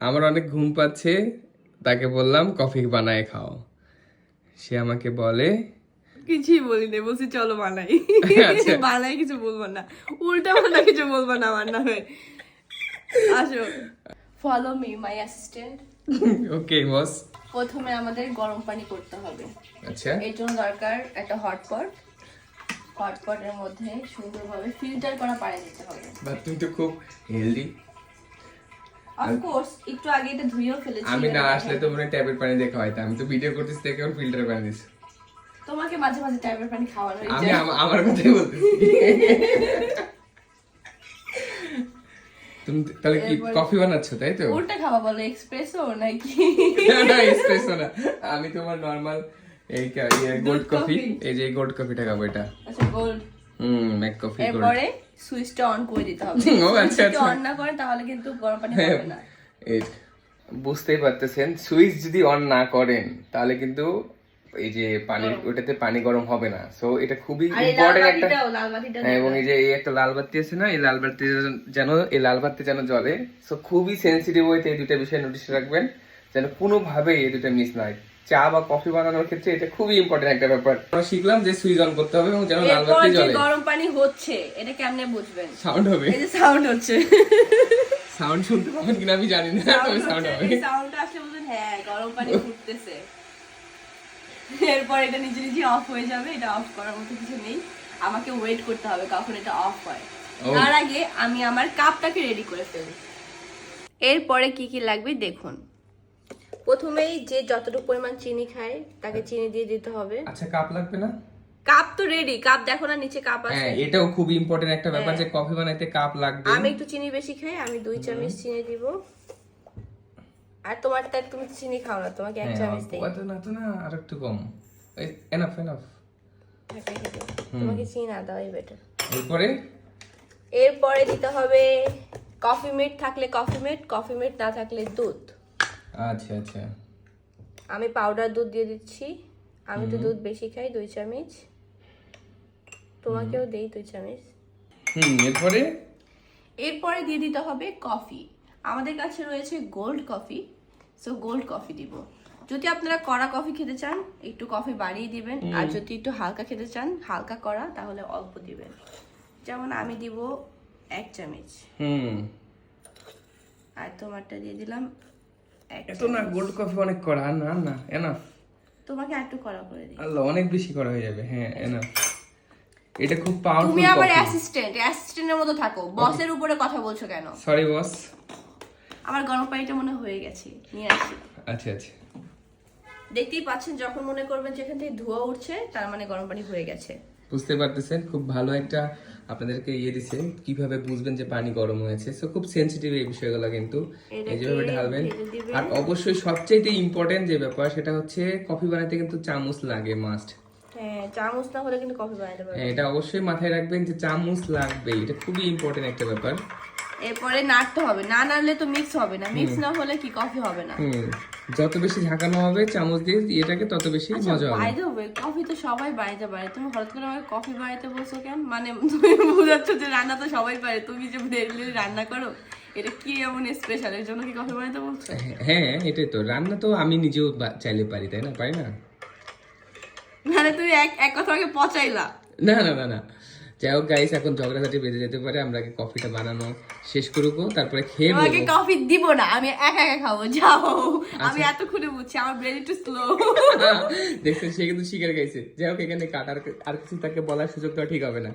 আমার অনেক ঘুম পাচ্ছে, তাকে বললাম কফি বানায় খাও। সে আমাকে বলে কিছুই বলি না, বলছি চলো বানাই। আচ্ছা। বানাই কিছু বলবো না, উল্টা পাল্টা কিছু বলবো না আমার নামে। আসো, ফলো মি মাই অ্যাসিস্ট্যান্ট। ওকে বস। প্রথমে আমাদের গরম পানি করতে হবে। আচ্ছা এর জন্য দরকার একটা হটপট। হটপটের মধ্যে সুন্দরভাবে ফিল্টার করা পানি দিতে হবে। বাট তুমি তো খুব হেলদি। অফকোর্স একটু আগে এটা ধুয়েও ফেলেছি। আমি না আসলে তো মনে ট্যাপের পানি দিয়ে খাওয়াইতাম, আমি তো ভিডিও করতেছি দেখে এখন ফিল্টারের পানি দিছি। তোমাকে মাঝে মাঝে ট্যাপের পানি খাওয়ানো আমি আমার কথাই বলতেছি। তুমি তাহলে কি কফি বানাচ্ছো তাই তো? কোনটা খাওয়া বলো, এক্সপ্রেসো নাকি? না এসপ্রেসো না, আমি তোমার নরমাল এই গোল্ড কফি, এই যে গোল্ড কফিটা খাবো এটা। আচ্ছা গোল্ড। Mac coffee gold. এরপরে সুইচটা অন করে দিতে হবে। ও আচ্ছা যদি আচ্ছা। অন না করে তাহলে কিন্তু গরম পানি হবে না। এই বুঝতেই পারতেছেন, সুইচ যদি অন না করেন তাহলে কিন্তু এই যে পানি ওটাতে পানি গরম হবে না। সো এটা খুবই আর এই লাল ইম্পর্টেন্ট একটা। বাতিটাও, লাল বাতিটা হ্যাঁ, এবং এই যে এই একটা লাল বাতি আছে না, এই লাল বাতি যেন জ্বলে। সো খুবই সেনসিটিভ হইতে এই দুটা বিষয় নোটিস রাখবেন, যেন কোনোভাবেই এই দুটা মিস না হয়। চা বা কফি বানানোর ক্ষেত্রে এটা খুবই ইম্পর্টেন্ট একটা ব্যাপার। আমরা শিখলাম যে সুইচ অন করতে হবে এবং যেন লাল এরপর বাতি যে জ্বলে। গরম পানি হচ্ছে এটা কেমনে বুঝবেন? সাউন্ড হবে। এই যে সাউন্ড হচ্ছে। সাউন্ড শুনতে পাবেন কিনা আমি জানি না, তবে সাউন্ড হবে। এই সাউন্ডটা আসলে বুঝবেন হ্যাঁ গরম পানি ফুটতেছে। এরপর এটা নিজে নিজে অফ হয়ে যাবে, এটা অফ করার মতো কিছু নেই, আমাকে ওয়েট করতে হবে কখন এটা অফ হয়। তার আগে আমি আমার কাপটাকে রেডি করে ফেলি। এরপরে কি কি লাগবে দেখুন। প্রথমেই যে যতটুকু পরিমাণ চিনি খায় তাকে চিনি দিয়ে দিতে হবে। আচ্ছা, কাপ লাগবে না? কাপ তো রেডি, কাপ দেখো না নিচে কাপ আছে। হ্যাঁ, এটাও খুব ইম্পর্টেন্ট একটা ব্যাপার যে কফি বানাইতে কাপ লাগবে। আমি একটু চিনি বেশি খাই, আমি 2 চামচ চিনি দিব। আর তোমারটা তুমি চিনি খাও না, তোমাকে 1 চামচ দেই। অত না তো না, আর একটু কম। Enough enough. তোমাকে চিনি না দাওই বেটার। এরপরে দিতে হবে কফি মেট, থাকলে কফি মেট, কফি মেট না থাকলে দুধ। আচ্ছা আচ্ছা। আমি পাউডার দুধ দিয়ে দিচ্ছি, আমি তো দুধ বেশি খাই, 2 চামচ। তোমাকেও দেই 2 চামচ। এরপরে দিয়ে দিতে হবে কফি। আমাদের কাছে রয়েছে gold coffee, so gold coffee দিব। যদি আপনারা কড়া কফি খেতে চান একটু কফি বাড়িয়ে দিবেন, আর যদি একটু হালকা খেতে চান হালকা কড়া তাহলে অল্প দিবেন। যেমন আমি দিব 1 চামচ। আর তোমারটা দিয়ে দিলাম 1 এত না, গোল্ড কফি অনেক করা। না না, এনাফ। তোমাকে একটু কড়া করে দিই। আল্লাহ, অনেক বেশি করা হয়ে যাবে। হ্যাঁ, এনাফ। এটা খুব পাওয়ারফুল। তুমি আবার অ্যাসিস্ট্যান্টের মতো থাকো, বসের উপরে কথা বলছো কেন? Sorry boss. আমার গরম পানিটা মনে হয়ে গেছে, নিয়ে আসি। আচ্ছা আচ্ছা। দেখতেই পাচ্ছেন, যখন মনে করবেন যেখান থেকে ধোঁয়া উঠছে তার মানে গরম পানি হয়ে গেছে। বুঝতে পারতেছেন, খুব ভালো একটা আপনাদেরকে দিছে কিভাবে বুঝবেন যে পানি গরম হয়েছে। সো খুব সেনসিটিভ এই বিষয়গুলো, কিন্তু এই যেভাবে ঢালবেন। আর অবশ্যই সবচেয়ে ইম্পর্টেন্ট যে ব্যাপার সেটা হচ্ছে কফি বানাতে কিন্তু চামচ লাগে, মাস্ট। হ্যাঁ, চামচ না হলে কিন্তু কফি বানাতে পারবেন না। এটা অবশ্যই মাথায় রাখবেন যে চামচ লাগবে, এটা খুবই ইম্পর্টেন্ট একটা ব্যাপার। এরপরে নাড়তে হবে, না নাড়লে তো মিক্স হবে না, মিক্স না হলে কি কফি হবে না। যত বেশি ঝাঁকানো হবে চামচ দিয়ে এটাকে তত বেশি মজা হবে। বাই দ্য ওয়ে, কফি তো সবাই বানাইতে পারে, তুমি হঠাৎ করে আমাকে কফি বানাইতে বলছো কেন? মানে তুমি বুঝাচ্ছ যে রান্না তো সবাই পারে, তুমি যে ডেইলি রান্না করো এটা কি এমন স্পেশাল, এর জন্য কি কফি বানাইতে বলছো? হ্যাঁ, এটাই তো, রান্না তো আমি নিজেও চাইলে পারি, তাই না? পারি না? মানে তুমি এক কথা আমাকে পচাইলা। না না না না, যাই হোক গাইস, এখন ঝগড়াঝাটি বেঁধে যেতে পারে, আমরা আগে কফিটা বানানো শেষ করবো, তারপরে খেয়ে তোমাকে বলবো। কফি দিব না, আমি একা একা খাবো, যাও। আমি এতক্ষণে বুঝছি, আমার ব্রেন একটু স্লো। দেখছেন, সে কিন্তু শিকার গাইছে। যাই হোক, এখানে কাটার আর কিছু তাকে বলার সুযোগ দেওয়া ঠিক হবে না।